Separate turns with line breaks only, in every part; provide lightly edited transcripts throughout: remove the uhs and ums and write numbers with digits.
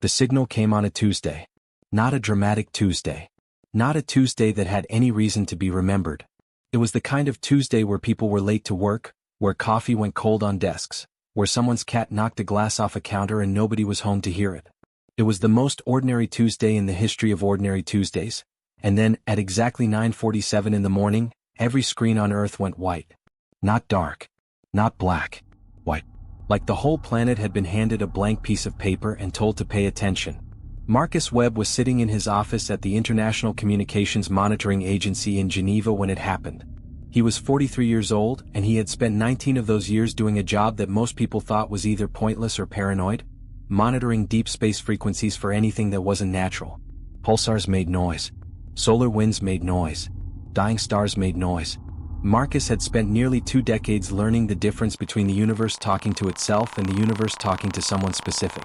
The signal came on a Tuesday. Not a dramatic Tuesday. Not a Tuesday that had any reason to be remembered. It was the kind of Tuesday where people were late to work, where coffee went cold on desks, where someone's cat knocked a glass off a counter and nobody was home to hear it. It was the most ordinary Tuesday in the history of ordinary Tuesdays, and then, at exactly 9:47 in the morning, every screen on Earth went white. Not dark. Not black. White. Like the whole planet had been handed a blank piece of paper and told to pay attention. Marcus Webb was sitting in his office at the International Communications Monitoring Agency in Geneva when it happened. He was 43 years old, and he had spent 19 of those years doing a job that most people thought was either pointless or paranoid, monitoring deep space frequencies for anything that wasn't natural. Pulsars made noise. Solar winds made noise. Dying stars made noise. Marcus had spent nearly 2 decades learning the difference between the universe talking to itself and the universe talking to someone specific.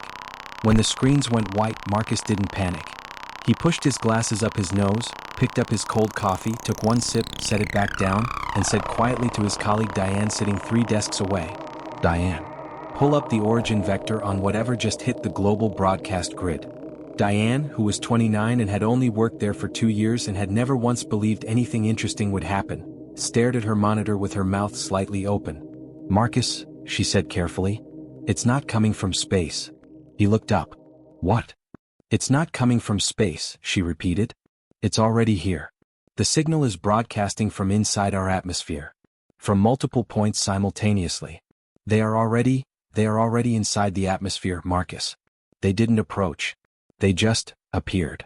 When the screens went white, Marcus didn't panic. He pushed his glasses up his nose, picked up his cold coffee, took one sip, set it back down, and said quietly to his colleague Diane sitting 3 desks away, "Diane, pull up the origin vector on whatever just hit the global broadcast grid." Diane, who was 29 and had only worked there for 2 years and had never once believed anything interesting would happen, stared at her monitor with her mouth slightly open. "Marcus," she said carefully, "it's not coming from space." He looked up. "What?" "It's not coming from space," she repeated. "It's already here. The signal is broadcasting from inside our atmosphere. From multiple points simultaneously. They are already inside the atmosphere, Marcus. They didn't approach. They just appeared."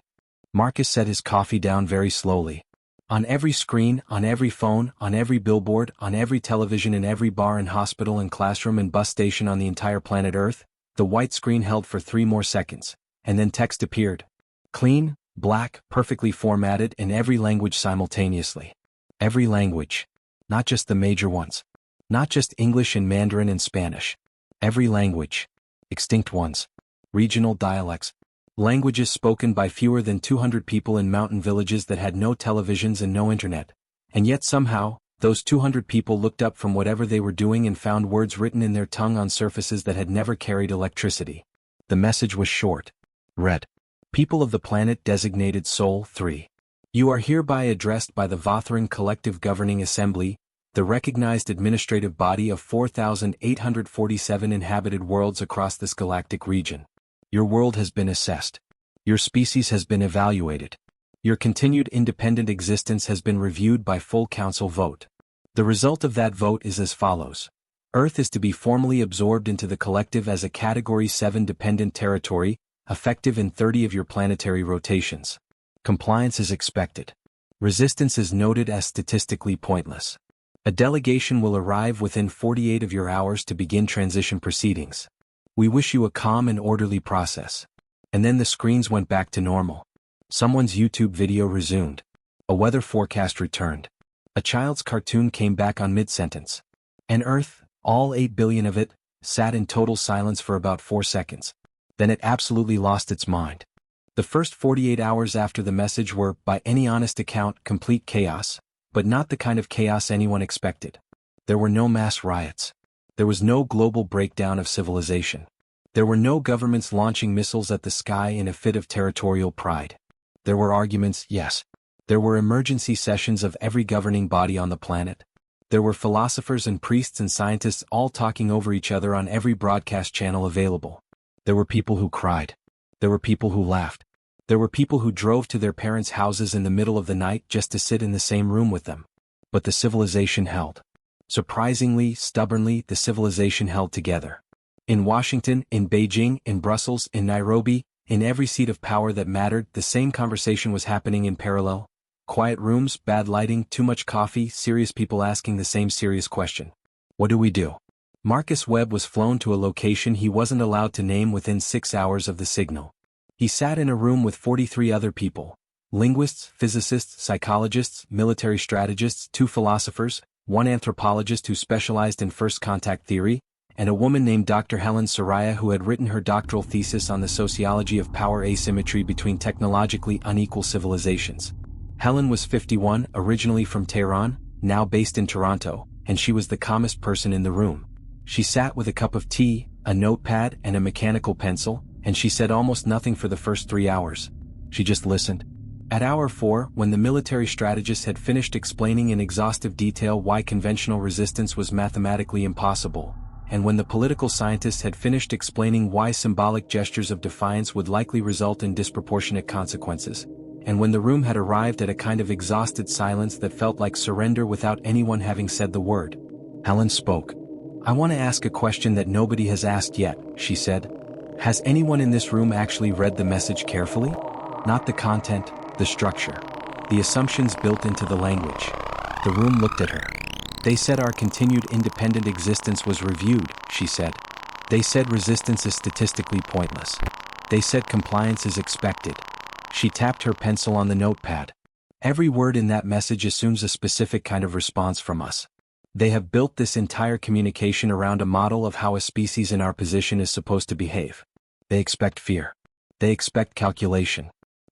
Marcus set his coffee down very slowly. On every screen, on every phone, on every billboard, on every television, in every bar and hospital and classroom and bus station on the entire planet Earth, the white screen held for 3 more seconds, and then text appeared. Clean, black, perfectly formatted in every language simultaneously. Every language. Not just the major ones. Not just English and Mandarin and Spanish. Every language. Extinct ones. Regional dialects. Languages spoken by fewer than 200 people in mountain villages that had no televisions and no internet. And yet somehow, those 200 people looked up from whatever they were doing and found words written in their tongue on surfaces that had never carried electricity. The message was short. Read. People of the planet designated Sol 3. You are hereby addressed by the Votharin Collective Governing Assembly, the recognized administrative body of 4,847 inhabited worlds across this galactic region. Your world has been assessed. Your species has been evaluated. Your continued independent existence has been reviewed by full council vote. The result of that vote is as follows. Earth is to be formally absorbed into the collective as a Category 7 dependent territory, effective in 30 of your planetary rotations. Compliance is expected. Resistance is noted as statistically pointless. A delegation will arrive within 48 of your hours to begin transition proceedings. We wish you a calm and orderly process. And then the screens went back to normal. Someone's YouTube video resumed. A weather forecast returned. A child's cartoon came back on mid-sentence. And Earth, all 8 billion of it, sat in total silence for about 4 seconds. Then it absolutely lost its mind. The first 48 hours after the message were, by any honest account, complete chaos, but not the kind of chaos anyone expected. There were no mass riots. There was no global breakdown of civilization. There were no governments launching missiles at the sky in a fit of territorial pride. There were arguments, yes. There were emergency sessions of every governing body on the planet. There were philosophers and priests and scientists all talking over each other on every broadcast channel available. There were people who cried. There were people who laughed. There were people who drove to their parents' houses in the middle of the night just to sit in the same room with them. But the civilization held. Surprisingly, stubbornly, the civilization held together. In Washington, in Beijing, in Brussels, in Nairobi, in every seat of power that mattered, the same conversation was happening in parallel. Quiet rooms, bad lighting, too much coffee, serious people asking the same serious question. What do we do? Marcus Webb was flown to a location he wasn't allowed to name within 6 hours of the signal. He sat in a room with 43 other people. Linguists, physicists, psychologists, military strategists, 2 philosophers, 1 anthropologist who specialized in first contact theory, and a woman named Dr. Helen Soraya who had written her doctoral thesis on the sociology of power asymmetry between technologically unequal civilizations. Helen was 51, originally from Tehran, now based in Toronto, and she was the calmest person in the room. She sat with a cup of tea, a notepad and a mechanical pencil, and she said almost nothing for the first 3 hours. She just listened. At hour 4, when the military strategist had finished explaining in exhaustive detail why conventional resistance was mathematically impossible, and when the political scientist had finished explaining why symbolic gestures of defiance would likely result in disproportionate consequences, and when the room had arrived at a kind of exhausted silence that felt like surrender without anyone having said the word, Helen spoke. "I want to ask a question that nobody has asked yet," she said. "Has anyone in this room actually read the message carefully? Not the content, the structure, the assumptions built into the language." The room looked at her. "They said our continued independent existence was reviewed," she said. "They said resistance is statistically pointless. They said compliance is expected." She tapped her pencil on the notepad. "Every word in that message assumes a specific kind of response from us. They have built this entire communication around a model of how a species in our position is supposed to behave. They expect fear. They expect calculation.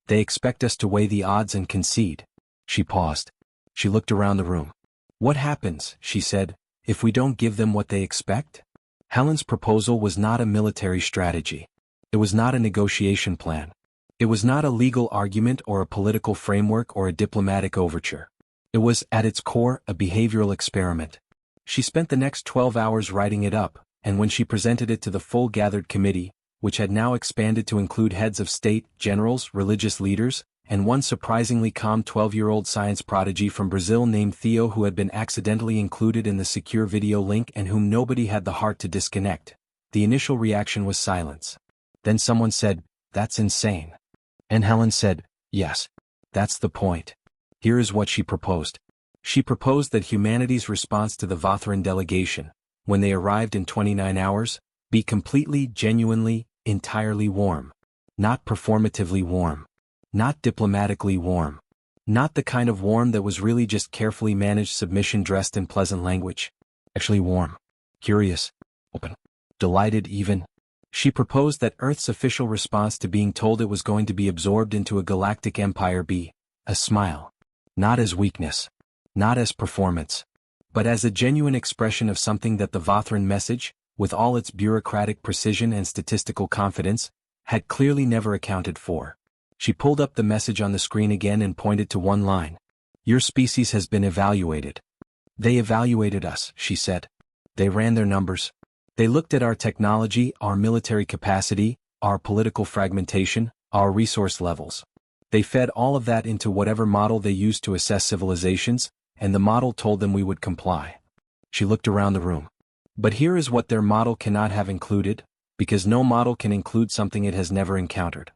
They expect us to weigh the odds and concede." She paused. She looked around the room. "What happens," she said, "if we don't give them what they expect?" Helen's proposal was not a military strategy. It was not a negotiation plan. It was not a legal argument or a political framework or a diplomatic overture. It was, at its core, a behavioral experiment. She spent the next 12 hours writing it up, and when she presented it to the full gathered committee, which had now expanded to include heads of state, generals, religious leaders, and one surprisingly calm 12-year-old science prodigy from Brazil named Theo who had been accidentally included in the secure video link and whom nobody had the heart to disconnect, the initial reaction was silence. Then someone said, "That's insane." And Helen said, "Yes. That's the point. Here is what she proposed." She proposed that humanity's response to the Votharin delegation, when they arrived in 29 hours, be completely, genuinely, entirely warm. Not performatively warm. Not diplomatically warm. Not the kind of warm that was really just carefully managed submission dressed in pleasant language. Actually warm. Curious. Open. Delighted even. She proposed that Earth's official response to being told it was going to be absorbed into a galactic empire be a smile. Not as weakness. Not as performance. But as a genuine expression of something that the Votharin message, with all its bureaucratic precision and statistical confidence, had clearly never accounted for. She pulled up the message on the screen again and pointed to one line. "Your species has been evaluated." "They evaluated us," she said. "They ran their numbers. They looked at our technology, our military capacity, our political fragmentation, our resource levels. They fed all of that into whatever model they used to assess civilizations, and the model told them we would comply." She looked around the room. "But here is what their model cannot have included, because no model can include something it has never encountered.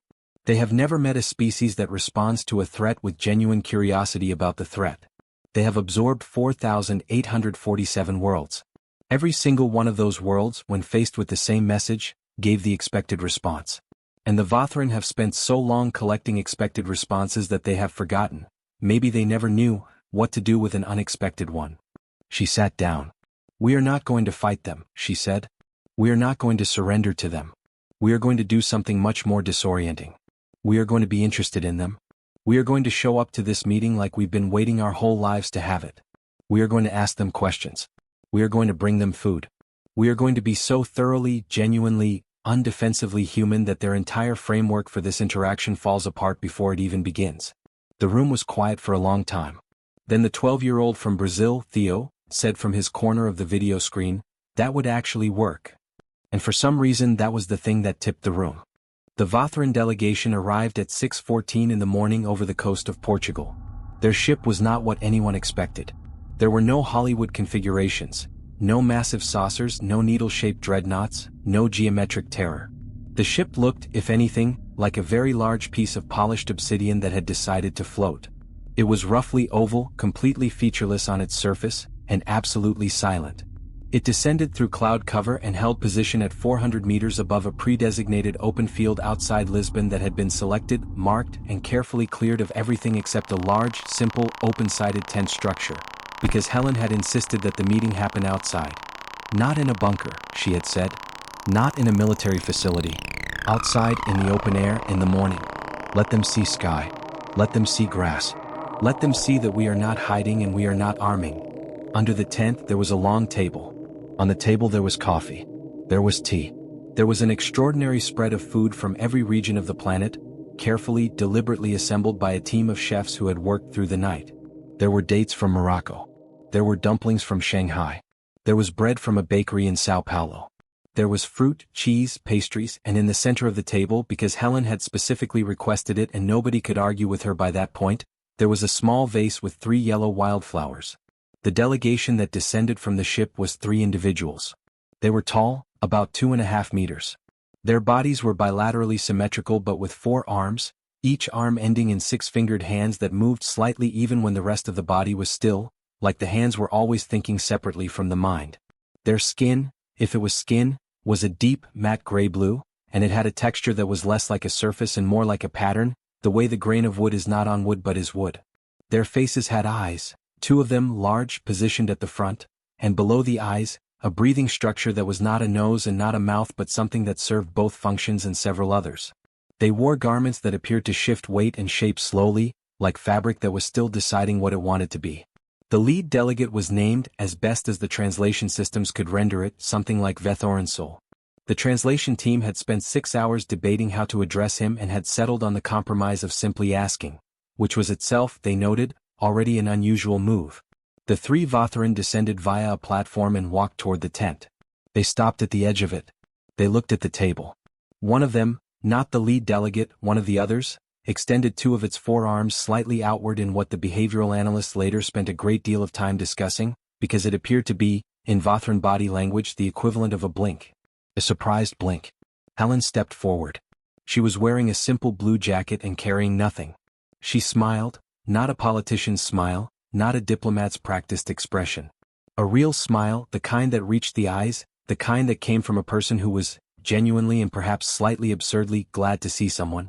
They have never met a species that responds to a threat with genuine curiosity about the threat. They have absorbed 4,847 worlds. Every single one of those worlds, when faced with the same message, gave the expected response. And the Votharin have spent so long collecting expected responses that they have forgotten, maybe they never knew, what to do with an unexpected one." She sat down. "We are not going to fight them," she said. "We are not going to surrender to them. We are going to do something much more disorienting. We are going to be interested in them. We are going to show up to this meeting like we've been waiting our whole lives to have it. We are going to ask them questions. We are going to bring them food. We are going to be so thoroughly, genuinely, undefensively human that their entire framework for this interaction falls apart before it even begins." The room was quiet for a long time. Then the 12-year-old from Brazil, Theo, said from his corner of the video screen, "That would actually work." And for some reason that was the thing that tipped the room. The Votharin delegation arrived at 6:14 in the morning over the coast of Portugal. Their ship was not what anyone expected. There were no Hollywood configurations. No massive saucers, no needle-shaped dreadnoughts, no geometric terror. The ship looked, if anything, like a very large piece of polished obsidian that had decided to float. It was roughly oval, completely featureless on its surface, and absolutely silent. It descended through cloud cover and held position at 400 meters above a pre-designated open field outside Lisbon that had been selected, marked, and carefully cleared of everything except a large, simple, open-sided tent structure, because Helen had insisted that the meeting happen outside. Not in a bunker, she had said. Not in a military facility. Outside in the open air in the morning. Let them see sky. Let them see grass. Let them see that we are not hiding and we are not arming. Under the tent there was a long table. On the table there was coffee. There was tea. There was an extraordinary spread of food from every region of the planet, carefully, deliberately assembled by a team of chefs who had worked through the night. There were dates from Morocco. There were dumplings from Shanghai. There was bread from a bakery in Sao Paulo. There was fruit, cheese, pastries, and in the center of the table, because Helen had specifically requested it and nobody could argue with her by that point, there was a small vase with 3 yellow wildflowers. The delegation that descended from the ship was 3 individuals. They were tall, about 2.5 meters. Their bodies were bilaterally symmetrical but with 4 arms, each arm ending in 6-fingered hands that moved slightly even when the rest of the body was still, like the hands were always thinking separately from the mind. Their skin, if it was skin, was a deep, matte gray-blue, and it had a texture that was less like a surface and more like a pattern, the way the grain of wood is not on wood but is wood. Their faces had eyes, 2 of them large, positioned at the front, and below the eyes, a breathing structure that was not a nose and not a mouth but something that served both functions and several others. They wore garments that appeared to shift weight and shape slowly, like fabric that was still deciding what it wanted to be. The lead delegate was named, as best as the translation systems could render it, something like Votharin. The translation team had spent 6 hours debating how to address him and had settled on the compromise of simply asking, which was itself, they noted, already an unusual move. The 3 Votharin descended via a platform and walked toward the tent. They stopped at the edge of it. They looked at the table. One of them, not the lead delegate, one of the others, extended 2 of its 4 arms slightly outward in what the behavioral analysts later spent a great deal of time discussing, because it appeared to be, in Votharin body language, the equivalent of a blink. A surprised blink. Helen stepped forward. She was wearing a simple blue jacket and carrying nothing. She smiled, not a politician's smile, not a diplomat's practiced expression. A real smile, the kind that reached the eyes, the kind that came from a person who was, genuinely and perhaps slightly absurdly, glad to see someone.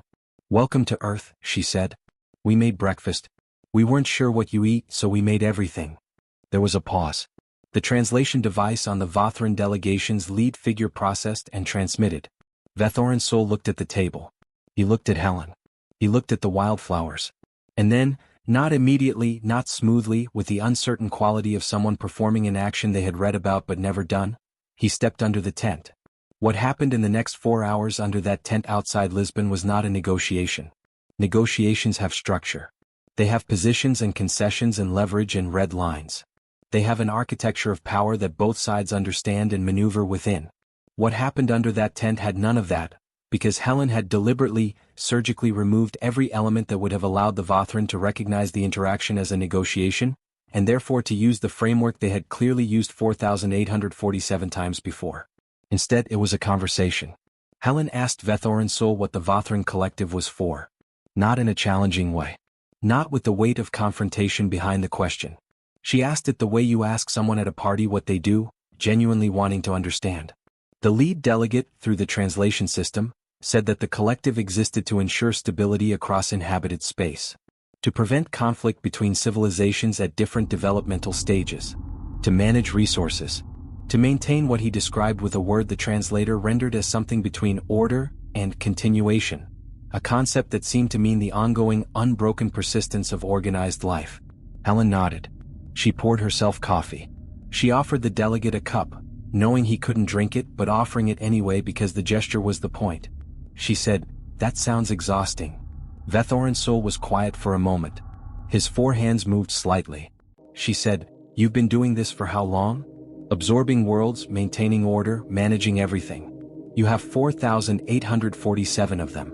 "Welcome to Earth," she said. "We made breakfast. We weren't sure what you eat, so we made everything." There was a pause. The translation device on the Votharin delegation's lead figure processed and transmitted. Votharin looked at the table. He looked at Helen. He looked at the wildflowers. And then, not immediately, not smoothly, with the uncertain quality of someone performing an action they had read about but never done, he stepped under the tent. What happened in the next 4 hours under that tent outside Lisbon was not a negotiation. Negotiations have structure. They have positions and concessions and leverage and red lines. They have an architecture of power that both sides understand and maneuver within. What happened under that tent had none of that, because Helen had deliberately, surgically removed every element that would have allowed the Votharin to recognize the interaction as a negotiation, and therefore to use the framework they had clearly used 4,847 times before. Instead, it was a conversation. Helen asked Votharin what the Votharin Collective was for. Not in a challenging way. Not with the weight of confrontation behind the question. She asked it the way you ask someone at a party what they do, genuinely wanting to understand. The lead delegate, through the translation system, said that the collective existed to ensure stability across inhabited space. To prevent conflict between civilizations at different developmental stages. To manage resources. To maintain what he described with a word the translator rendered as something between order and continuation, a concept that seemed to mean the ongoing, unbroken persistence of organized life. Helen nodded. She poured herself coffee. She offered the delegate a cup, knowing he couldn't drink it but offering it anyway because the gesture was the point. She said, "That sounds exhausting." Votharin was quiet for a moment. His 4 hands moved slightly. She said, "You've been doing this for how long? Absorbing worlds, maintaining order, managing everything. You have 4,847 of them.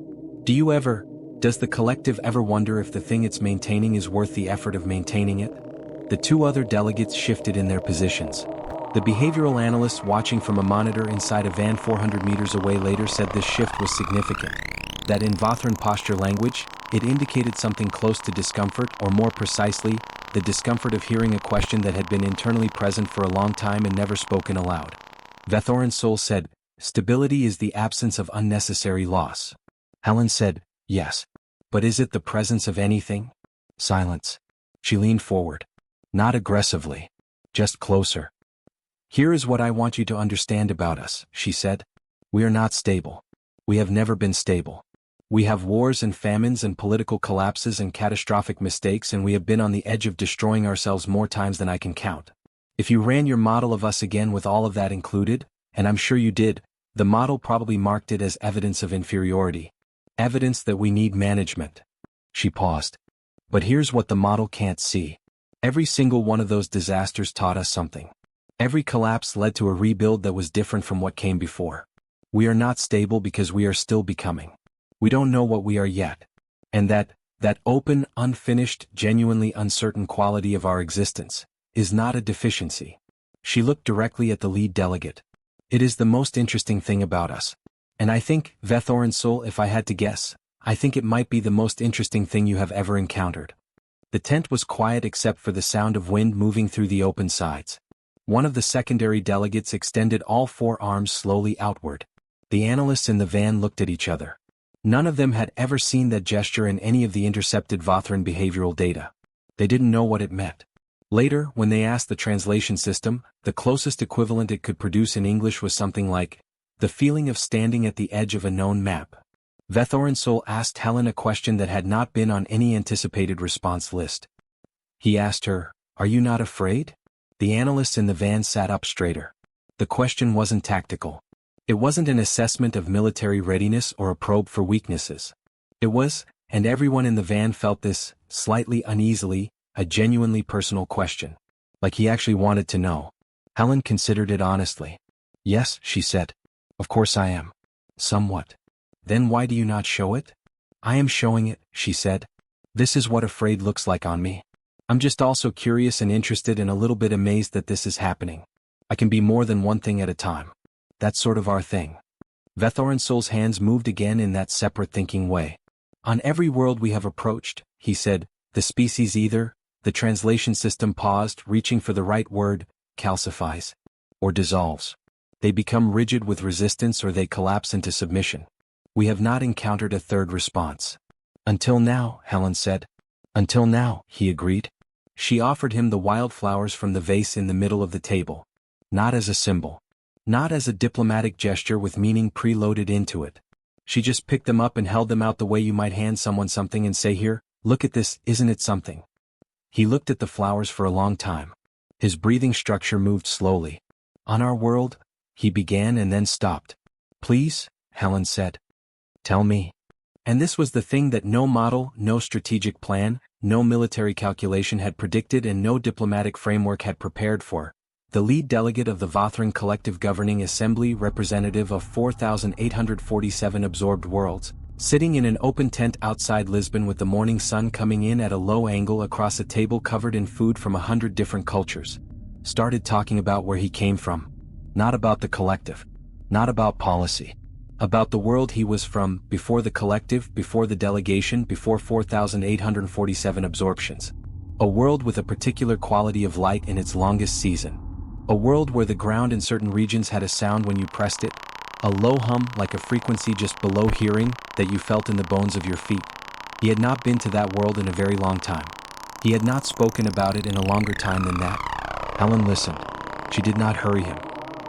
Does the collective ever wonder if the thing it's maintaining is worth the effort of maintaining it?" The 2 other delegates shifted in their positions. The behavioral analyst watching from a monitor inside a van 400 meters away later said this shift was significant. That in Votharin posture language, it indicated something close to discomfort, or more precisely, the discomfort of hearing a question that had been internally present for a long time and never spoken aloud. Votharin said, "Stability is the absence of unnecessary loss." Helen said, "Yes. But is it the presence of anything?" Silence. She leaned forward. Not aggressively. Just closer. "Here is what I want you to understand about us," she said. "We are not stable. We have never been stable. We have wars and famines and political collapses and catastrophic mistakes, and we have been on the edge of destroying ourselves more times than I can count. If you ran your model of us again with all of that included, and I'm sure you did, The model probably marked it as evidence of inferiority. Evidence that we need management. She paused. But here's what the model can't see. Every single one of those disasters taught us something. Every collapse led to a rebuild that was different from what came before. We are not stable because we are still becoming. We don't know what we are yet. And that open, unfinished, genuinely uncertain quality of our existence is not a deficiency. She looked directly at the lead delegate. It is the most interesting thing about us. And I think, Votharin Soul, if I had to guess, I think it might be the most interesting thing you have ever encountered. The tent was quiet except for the sound of wind moving through the open sides. One of the secondary delegates extended all four arms slowly outward. The analysts in the van looked at each other. None of them had ever seen that gesture in any of the intercepted Votharin behavioral data. They didn't know what it meant. Later, when they asked the translation system, the closest equivalent it could produce in English was something like, the feeling of standing at the edge of a known map. Votharin Soul asked Helen a question that had not been on any anticipated response list. He asked her, "Are you not afraid?" The analysts in the van sat up straighter. The question wasn't tactical. It wasn't an assessment of military readiness or a probe for weaknesses. It was, and everyone in the van felt this, slightly uneasily, a genuinely personal question. Like he actually wanted to know. Helen considered it honestly. "Yes," she said. "Of course I am. Somewhat." "Then why do you not show it?" "I am showing it," she said. "This is what afraid looks like on me. I'm just also curious and interested and a little bit amazed that this is happening. I can be more than one thing at a time. That's sort of our thing." Votharin Soul's hands moved again in that separate thinking way. "On every world we have approached," he said, "the species either," the translation system paused, reaching for the right word, "calcifies," or dissolves. They become rigid with resistance or they collapse into submission. We have not encountered a third response. "Until now," Helen said. "Until now," he agreed. She offered him the wildflowers from the vase in the middle of the table. Not as a symbol. Not as a diplomatic gesture with meaning preloaded into it. She just picked them up and held them out the way you might hand someone something and say, "Here, look at this, isn't it something?" He looked at the flowers for a long time. His breathing structure moved slowly. "On our world," he began and then stopped. "Please," Helen said. "Tell me." And this was the thing that no model, no strategic plan, no military calculation had predicted and no diplomatic framework had prepared for. The lead delegate of the Votharin Collective Governing Assembly, representative of 4,847 absorbed worlds, sitting in an open tent outside Lisbon with the morning sun coming in at a low angle across a table covered in food from 100 different cultures, started talking about where he came from. Not about the collective. Not about policy. About the world he was from, before the collective, before the delegation, before 4,847 absorptions. A world with a particular quality of light in its longest season. A world where the ground in certain regions had a sound when you pressed it, a low hum like a frequency just below hearing that you felt in the bones of your feet. He had not been to that world in a very long time. He had not spoken about it in a longer time than that. Helen listened. She did not hurry him.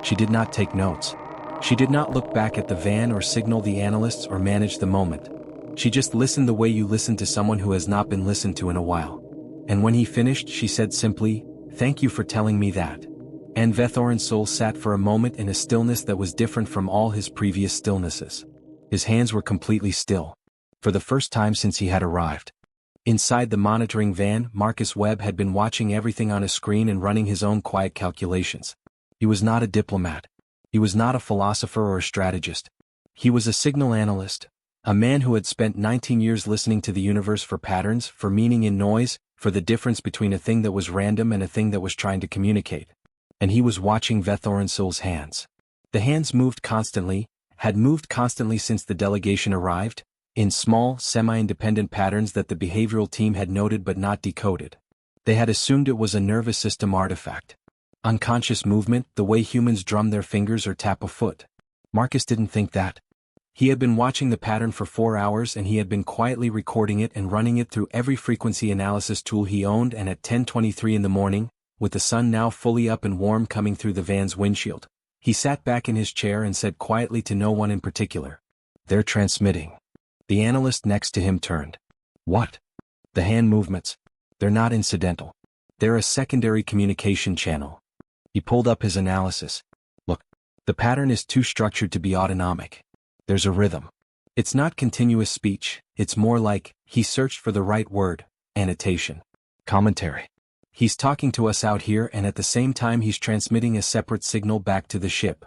She did not take notes. She did not look back at the van or signal the analysts or manage the moment. She just listened the way you listen to someone who has not been listened to in a while. And when he finished, she said simply, "Thank you for telling me that." And Votharin Soul sat for a moment in a stillness that was different from all his previous stillnesses. His hands were completely still. For the first time since he had arrived. Inside the monitoring van, Marcus Webb had been watching everything on a screen and running his own quiet calculations. He was not a diplomat. He was not a philosopher or a strategist. He was a signal analyst, a man who had spent 19 years listening to the universe for patterns, for meaning in noise, for the difference between a thing that was random and a thing that was trying to communicate. And he was watching Votharin Soul's hands. The hands moved constantly, had moved constantly since the delegation arrived, in small, semi-independent patterns that the behavioral team had noted but not decoded. They had assumed it was a nervous system artifact. Unconscious movement, the way humans drum their fingers or tap a foot. Marcus didn't think that. He had been watching the pattern for 4 hours and he had been quietly recording it and running it through every frequency analysis tool he owned, and at 10:23 in the morning, with the sun now fully up and warm coming through the van's windshield, he sat back in his chair and said quietly to no one in particular, "They're transmitting." The analyst next to him turned. "What?" "The hand movements. They're not incidental. They're a secondary communication channel." He pulled up his analysis. "Look. The pattern is too structured to be autonomic. There's a rhythm. It's not continuous speech, it's more like, he searched for the right word, annotation. Commentary. He's talking to us out here and at the same time he's transmitting a separate signal back to the ship.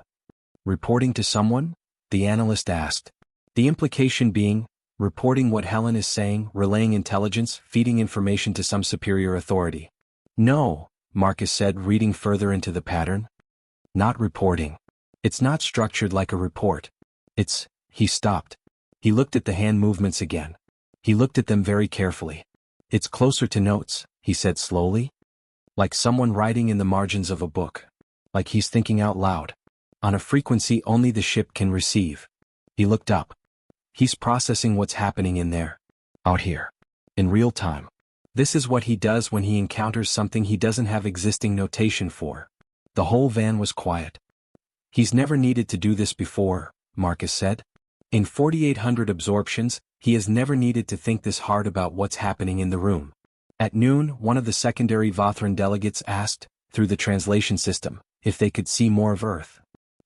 Reporting to someone? The analyst asked. The implication being, reporting what Helen is saying, relaying intelligence, feeding information to some superior authority. No, Marcus said, reading further into the pattern. Not reporting. It's not structured like a report. He stopped. He looked at the hand movements again. He looked at them very carefully. It's closer to notes, he said slowly. Like someone writing in the margins of a book. Like he's thinking out loud. On a frequency only the ship can receive. He looked up. He's processing what's happening in there. Out here. In real time. This is what he does when he encounters something he doesn't have existing notation for. The whole van was quiet. He's never needed to do this before, Marcus said. In 4,800 absorptions, he has never needed to think this hard about what's happening in the room. At noon, one of the secondary Votharin delegates asked, through the translation system, if they could see more of Earth.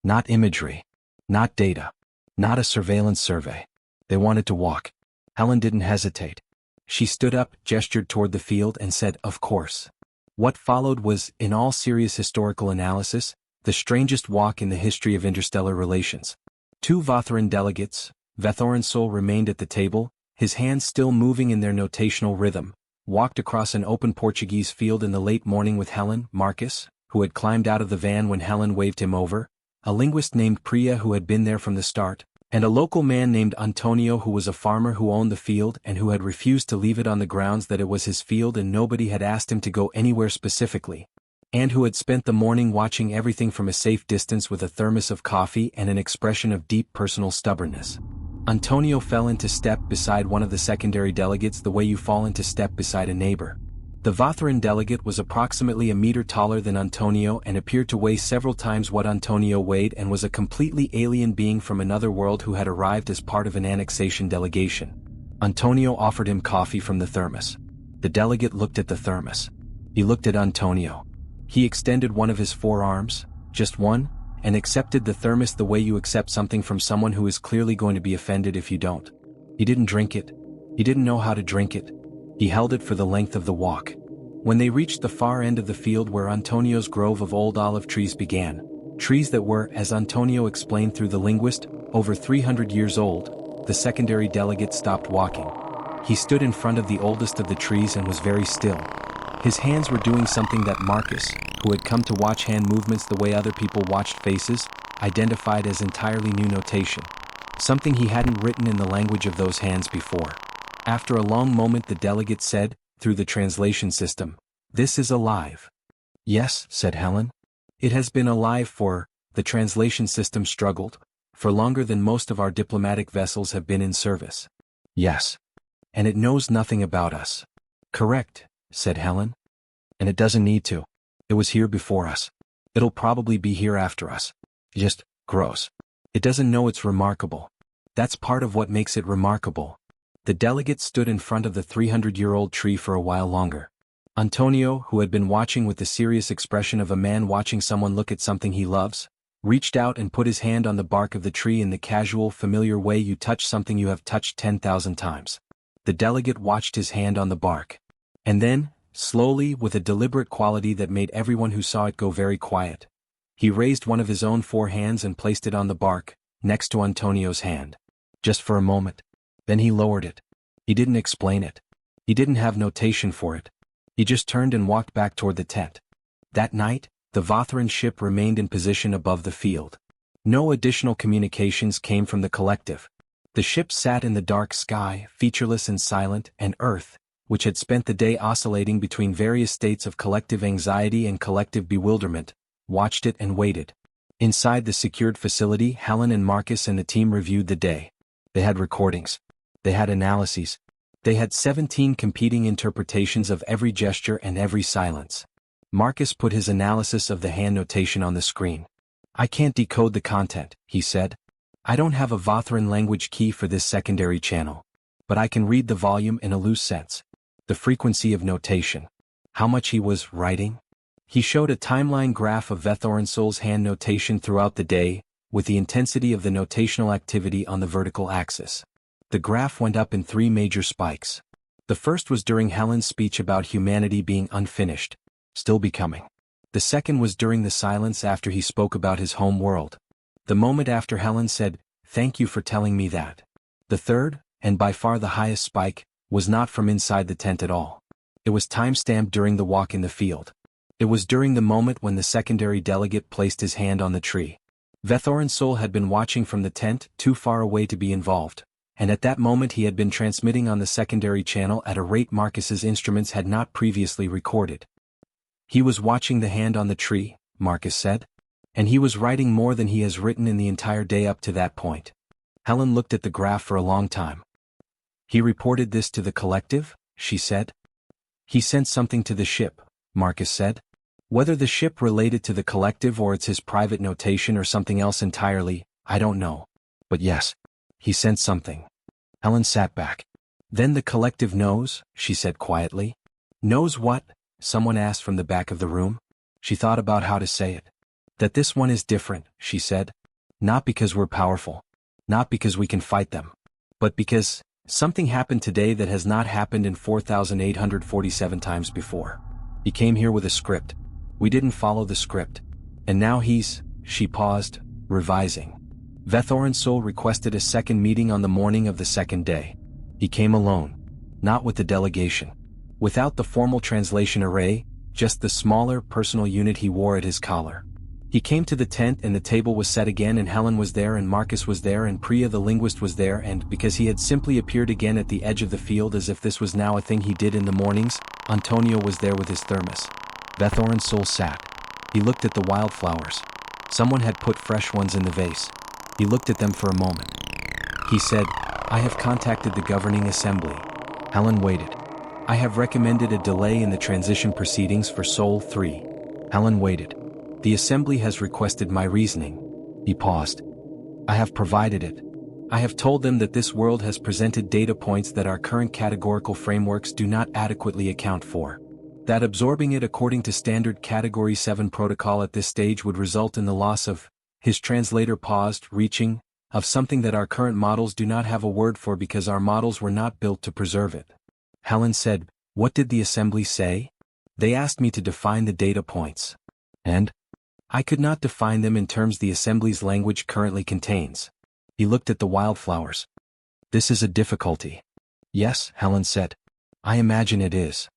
Not imagery. Not data. Not a surveillance survey. They wanted to walk. Helen didn't hesitate. She stood up, gestured toward the field and said, of course. What followed was, in all serious historical analysis, the strangest walk in the history of interstellar relations. 2 Votharin delegates, Votharin Sol remained at the table, his hands still moving in their notational rhythm, walked across an open Portuguese field in the late morning with Helen, Marcus, who had climbed out of the van when Helen waved him over, a linguist named Priya who had been there from the start, and a local man named Antonio who was a farmer who owned the field and who had refused to leave it on the grounds that it was his field and nobody had asked him to go anywhere specifically, and who had spent the morning watching everything from a safe distance with a thermos of coffee and an expression of deep personal stubbornness. Antonio fell into step beside one of the secondary delegates the way you fall into step beside a neighbor. The Votharin delegate was approximately a meter taller than Antonio and appeared to weigh several times what Antonio weighed and was a completely alien being from another world who had arrived as part of an annexation delegation. Antonio offered him coffee from the thermos. The delegate looked at the thermos. He looked at Antonio. He extended one of his forearms, just one, and accepted the thermos the way you accept something from someone who is clearly going to be offended if you don't. He didn't drink it. He didn't know how to drink it. He held it for the length of the walk. When they reached the far end of the field where Antonio's grove of old olive trees began, trees that were, as Antonio explained through the linguist, over 300 years old, the secondary delegate stopped walking. He stood in front of the oldest of the trees and was very still. His hands were doing something that Marcus, who had come to watch hand movements the way other people watched faces, identified as entirely new notation. Something he hadn't written in the language of those hands before. After a long moment the delegate said, through the translation system, "This is alive." "Yes," said Helen. "It has been alive for," the translation system struggled, "for longer than most of our diplomatic vessels have been in service." "Yes. And it knows nothing about us." "Correct," said Helen. "And it doesn't need to. It was here before us. It'll probably be here after us. Just, gross. It doesn't know it's remarkable. That's part of what makes it remarkable." The delegate stood in front of the 300-year-old tree for a while longer. Antonio, who had been watching with the serious expression of a man watching someone look at something he loves, reached out and put his hand on the bark of the tree in the casual, familiar way you touch something you have touched 10,000 times. The delegate watched his hand on the bark. And then, slowly, with a deliberate quality that made everyone who saw it go very quiet, he raised one of his own 4 hands and placed it on the bark, next to Antonio's hand. Just for a moment. Then he lowered it. He didn't explain it. He didn't have notation for it. He just turned and walked back toward the tent. That night, the Votharin ship remained in position above the field. No additional communications came from the collective. The ship sat in the dark sky, featureless and silent, and Earth, which had spent the day oscillating between various states of collective anxiety and collective bewilderment, watched it and waited. Inside the secured facility, Helen and Marcus and the team reviewed the day. They had recordings. They had analyses. They had 17 competing interpretations of every gesture and every silence. Marcus put his analysis of the hand notation on the screen. "I can't decode the content," he said. "I don't have a Votharin language key for this secondary channel. But I can read the volume in a loose sense. The frequency of notation. How much he was writing?" He showed a timeline graph of Votharin Soul's hand notation throughout the day, with the intensity of the notational activity on the vertical axis. The graph went up in 3 major spikes. The first was during Helen's speech about humanity being unfinished, still becoming. The second was during the silence after he spoke about his home world. The moment after Helen said, "Thank you for telling me that." The third, and by far the highest spike, was not from inside the tent at all. It was time-stamped during the walk in the field. It was during the moment when the secondary delegate placed his hand on the tree. Votharin Soul had been watching from the tent, too far away to be involved, and at that moment he had been transmitting on the secondary channel at a rate Marcus's instruments had not previously recorded. He was watching the hand on the tree, Marcus said. And he was writing more than he has written in the entire day up to that point. Helen looked at the graph for a long time. He reported this to the collective, she said. He sent something to the ship, Marcus said. Whether the ship related to the collective or it's his private notation or something else entirely, I don't know. But yes, he sent something. Helen sat back. Then the collective knows, she said quietly. Knows what? Someone asked from the back of the room. She thought about how to say it. That this one is different, she said. Not because we're powerful. Not because we can fight them. But because something happened today that has not happened in 4,847 times before. He came here with a script. We didn't follow the script. And now he's, she paused, revising. Votharin Soul requested a second meeting on the morning of the second day. He came alone. Not with the delegation. Without the formal translation array, just the smaller personal unit he wore at his collar. He came to the tent and the table was set again and Helen was there and Marcus was there and Priya the linguist was there and because he had simply appeared again at the edge of the field as if this was now a thing he did in the mornings, Antonio was there with his thermos. Votharin Soul sat. He looked at the wildflowers. Someone had put fresh ones in the vase. He looked at them for a moment. He said, I have contacted the governing assembly. Helen waited. I have recommended a delay in the transition proceedings for Soul 3. Helen waited. The assembly has requested my reasoning. He paused. I have provided it. I have told them that this world has presented data points that our current categorical frameworks do not adequately account for. That absorbing it according to standard Category 7 protocol at this stage would result in the loss of, his translator paused, reaching, of something that our current models do not have a word for because our models were not built to preserve it. Helen said, what did the assembly say? They asked me to define the data points. And? I could not define them in terms the assembly's language currently contains. He looked at the wildflowers. This is a difficulty. Yes, Helen said. I imagine it is.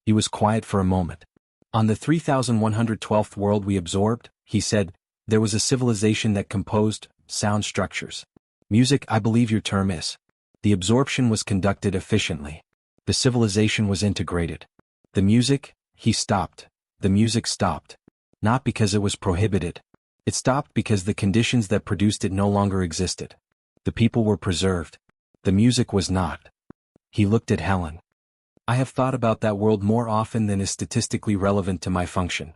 He was quiet for a moment. On the 3112th world we absorbed, he said, there was a civilization that composed sound structures. Music, I believe your term is. The absorption was conducted efficiently. The civilization was integrated. The music, he stopped. The music stopped. Not because it was prohibited. It stopped because the conditions that produced it no longer existed. The people were preserved. The music was not. He looked at Helen. I have thought about that world more often than is statistically relevant to my function.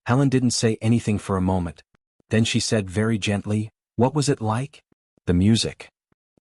Helen didn't say anything for a moment. Then she said very gently, what was it like? The music.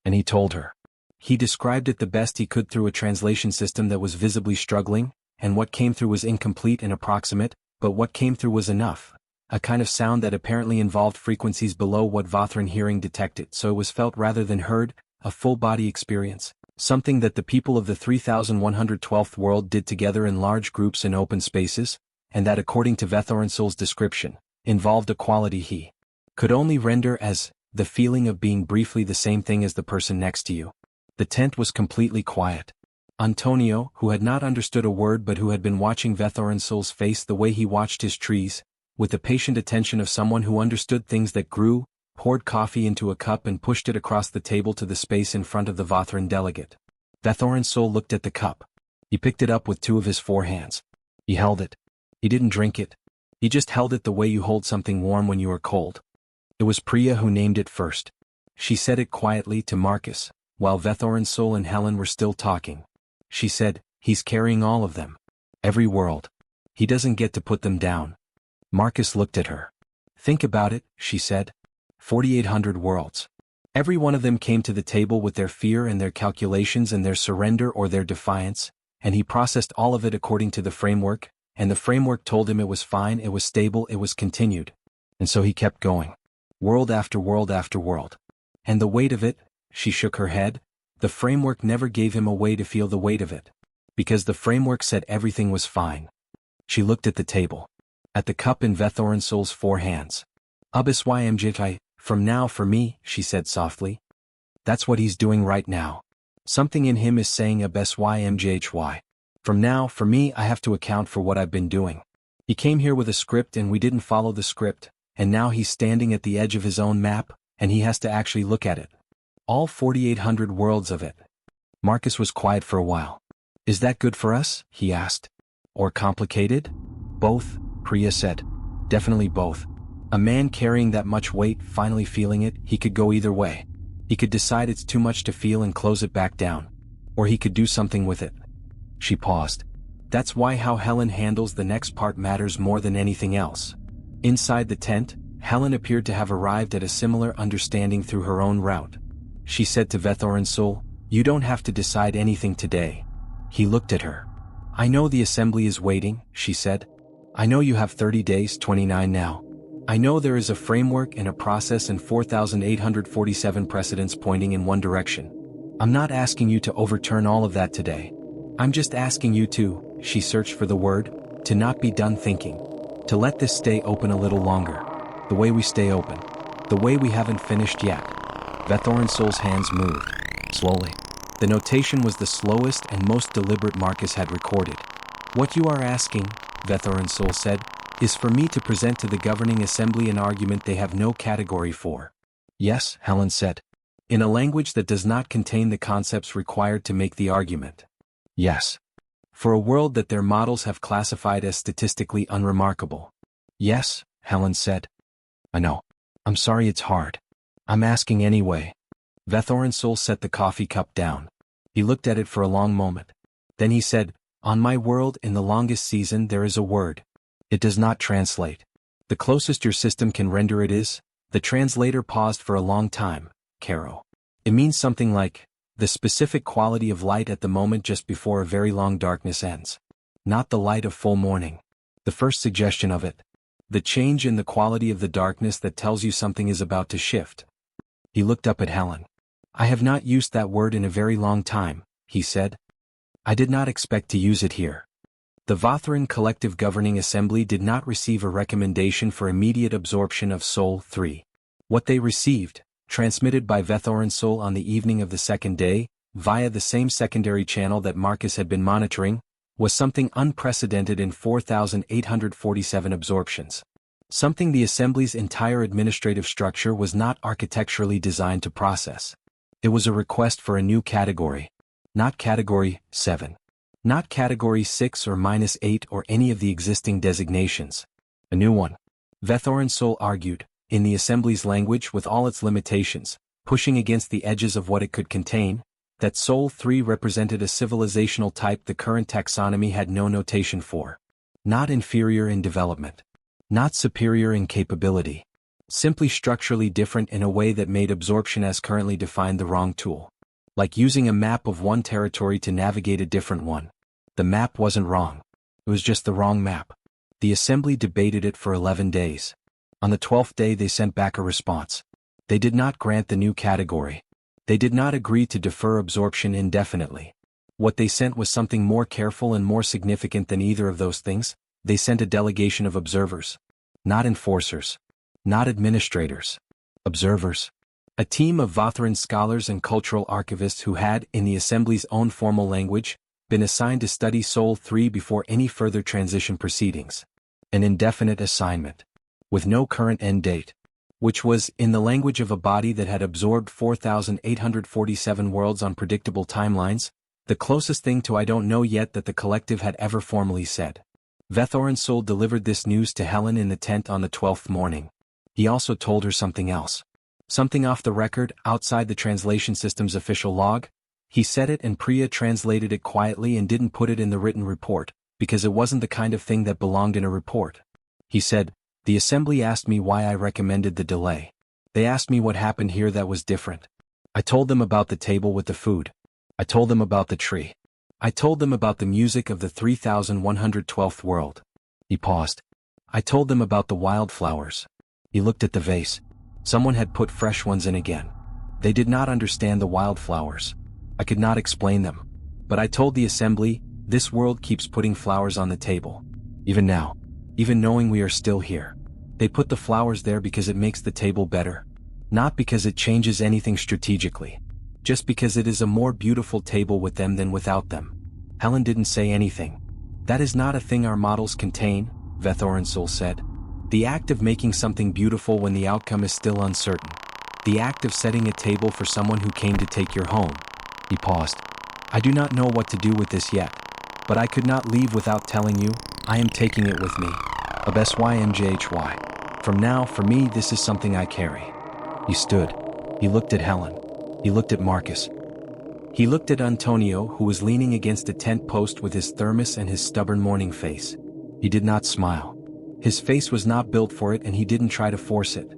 And he told her. He described it the best he could through a translation system that was visibly struggling, and what came through was incomplete and approximate, but what came through was enough. A kind of sound that apparently involved frequencies below what Votharin hearing detected, so it was felt rather than heard, a full-body experience. Something that the people of the 3112th world did together in large groups in open spaces, and that according to Votharin Soul's description, involved a quality he could only render as the feeling of being briefly the same thing as the person next to you. The tent was completely quiet. Antonio, who had not understood a word but who had been watching Votharin Soul's face the way he watched his trees, with the patient attention of someone who understood things that grew, poured coffee into a cup and pushed it across the table to the space in front of the Votharin delegate. Votharin Soul looked at the cup. He picked it up with 2 of his 4 hands. He held it. He didn't drink it. He just held it the way you hold something warm when you are cold. It was Priya who named it first. She said it quietly to Marcus, while Votharin Soul and Helen were still talking. She said, he's carrying all of them. Every world. He doesn't get to put them down. Marcus looked at her. Think about it, she said. 4,800 worlds. Every one of them came to the table with their fear and their calculations and their surrender or their defiance, and he processed all of it according to the framework, and the framework told him it was fine, it was stable, it was continued. And so he kept going. World after world after world. And the weight of it, she shook her head, the framework never gave him a way to feel the weight of it. Because the framework said everything was fine. She looked at the table. At the cup in Votharin Sol's 4 hands. Ubis ymjhi, from now for me, she said softly. That's what he's doing right now. Something in him is saying Ubis ymjhy. From now, for me, I have to account for what I've been doing. He came here with a script and we didn't follow the script, and now he's standing at the edge of his own map, and he has to actually look at it. All 4,800 worlds of it. Marcus was quiet for a while. Is that good for us? He asked. Or complicated? Both, Priya said. Definitely both. A man carrying that much weight, finally feeling it, he could go either way. He could decide it's too much to feel and close it back down. Or he could do something with it. She paused. That's why how Helen handles the next part matters more than anything else. Inside the tent, Helen appeared to have arrived at a similar understanding through her own route. She said to Votharin Sol, "You don't have to decide anything today." He looked at her. "I know the assembly is waiting," she said. "I know you have 30 days, 29 now. I know there is a framework and a process and 4,847 precedents pointing in one direction. I'm not asking you to overturn all of that today. I'm just asking you to," she searched for the word, "to not be done thinking. To let this stay open a little longer. The way we stay open. The way we haven't finished yet." Votharin Sol's hands moved. Slowly. The notation was the slowest and most deliberate Marcus had recorded. "What you are asking," Votharin Sol said, "is for me to present to the governing assembly an argument they have no category for." "Yes," Helen said. "In a language that does not contain the concepts required to make the argument." "Yes." "For a world that their models have classified as statistically unremarkable." "Yes," Helen said. "I know. I'm sorry it's hard. I'm asking anyway." Votharin Sol set the coffee cup down. He looked at it for a long moment. Then he said, "On my world in the longest season there is a word. It does not translate. The closest your system can render it is," the translator paused for a long time, "Caro. It means something like, the specific quality of light at the moment just before a very long darkness ends. Not the light of full morning. The first suggestion of it. The change in the quality of the darkness that tells you something is about to shift." He looked up at Helen. "I have not used that word in a very long time," he said. "I did not expect to use it here." The Votharin Collective Governing Assembly did not receive a recommendation for immediate absorption of Sol 3. What they received, transmitted by Votharin Sol on the evening of the second day, via the same secondary channel that Marcus had been monitoring, was something unprecedented in 4,847 absorptions. Something the Assembly's entire administrative structure was not architecturally designed to process. It was a request for a new category. Not Category 7. Not Category 6 or -8 or any of the existing designations. A new one. Votharin Sol argued, in the Assembly's language with all its limitations, pushing against the edges of what it could contain, that Sol 3 represented a civilizational type the current taxonomy had no notation for. Not inferior in development. Not superior in capability. Simply structurally different in a way that made absorption as currently defined the wrong tool. Like using a map of one territory to navigate a different one. The map wasn't wrong. It was just the wrong map. The Assembly debated it for 11 days. On the 12th day they sent back a response. They did not grant the new category. They did not agree to defer absorption indefinitely. What they sent was something more careful and more significant than either of those things. They sent a delegation of observers. Not enforcers. Not administrators. Observers. A team of Votharin scholars and cultural archivists who had, in the Assembly's own formal language, been assigned to study Sol 3 before any further transition proceedings. An indefinite assignment. With no current end date. Which was, in the language of a body that had absorbed 4,847 worlds on predictable timelines, the closest thing to "I don't know yet" that the collective had ever formally said. Votharin Sol delivered this news to Helen in the tent on the 12th morning. He also told her something else. Something off the record, outside the translation system's official log. He said it and Priya translated it quietly and didn't put it in the written report, because it wasn't the kind of thing that belonged in a report. He said, "The Assembly asked me why I recommended the delay. They asked me what happened here that was different. I told them about the table with the food. I told them about the tree. I told them about the music of the 3,112th world. He paused. I told them about the wildflowers. He looked at the vase. Someone had put fresh ones in again. They did not understand the wildflowers. I could not explain them. But I told the assembly, this world keeps putting flowers on the table. Even now. Even knowing we are still here. They put the flowers there because it makes the table better. Not because it changes anything strategically. Just because it is a more beautiful table with them than without them. Helen didn't say anything. That is not a thing our models contain, Votharin said. The act of making something beautiful when the outcome is still uncertain. The act of setting a table for someone who came to take your home. He paused. I do not know what to do with this yet. But I could not leave without telling you, I am taking it with me. SYMJHY. From now, for me, this is something I carry. He stood. He looked at Helen. He looked at Marcus. He looked at Antonio, who was leaning against a tent post with his thermos and his stubborn morning face. He did not smile. His face was not built for it and he didn't try to force it.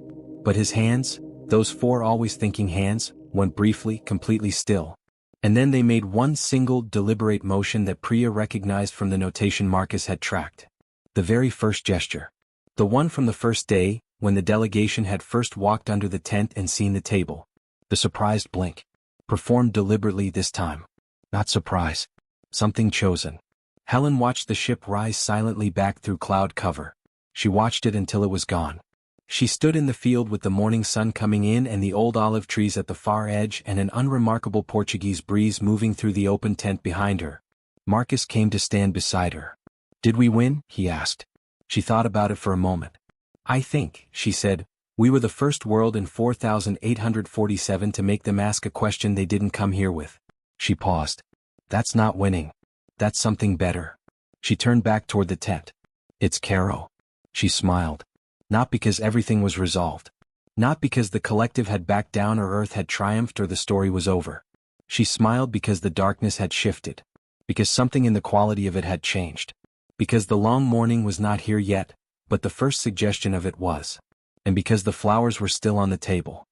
But his hands, those four always thinking hands, went briefly, completely still. And then they made one single, deliberate motion that Priya recognized from the notation Marcus had tracked. The very first gesture. The one from the first day, when the delegation had first walked under the tent and seen the table. The surprised blink. Performed deliberately this time. Not surprise. Something chosen. Helen watched the ship rise silently back through cloud cover. She watched it until it was gone. She stood in the field with the morning sun coming in and the old olive trees at the far edge and an unremarkable Portuguese breeze moving through the open tent behind her. Marcus came to stand beside her. Did we win? He asked. She thought about it for a moment. I think, she said, we were the first world in 4847 to make them ask a question they didn't come here with. She paused. That's not winning. That's something better. She turned back toward the tent. It's Caro. She smiled. Not because everything was resolved. Not because the collective had backed down or Earth had triumphed or the story was over. She smiled because the darkness had shifted. Because something in the quality of it had changed. Because the long morning was not here yet, but the first suggestion of it was. And because the flowers were still on the table.